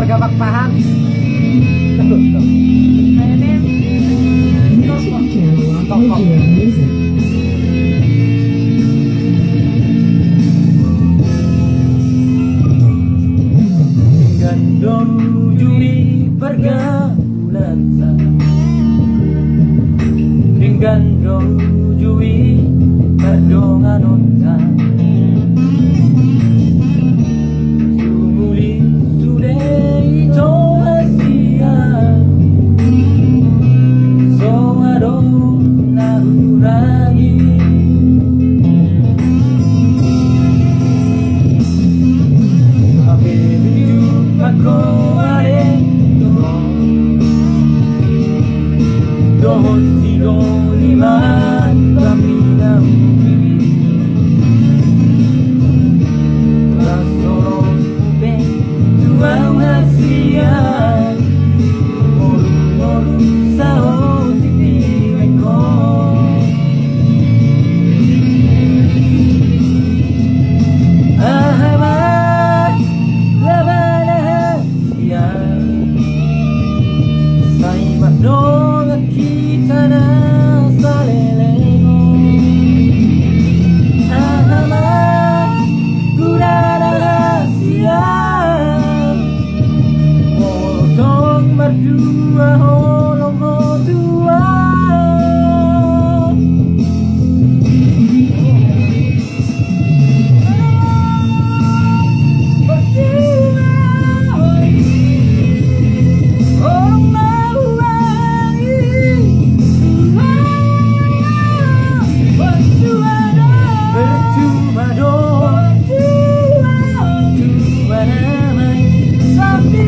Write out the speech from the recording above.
warga Bakpahan. Gandong juri pergaulan dengan juri perdongan otak sumuli sudah itu hasia soado nahurangi ape jumpa ko are dohon silo lima kami nahurangi Rasolong ube tuang hasia Moru-moru sao tipiweko Ahamat labana hasia Say madong kita na salelego Ahamat gurada hasia Molotong berdua holong dua Bertuah namai sampai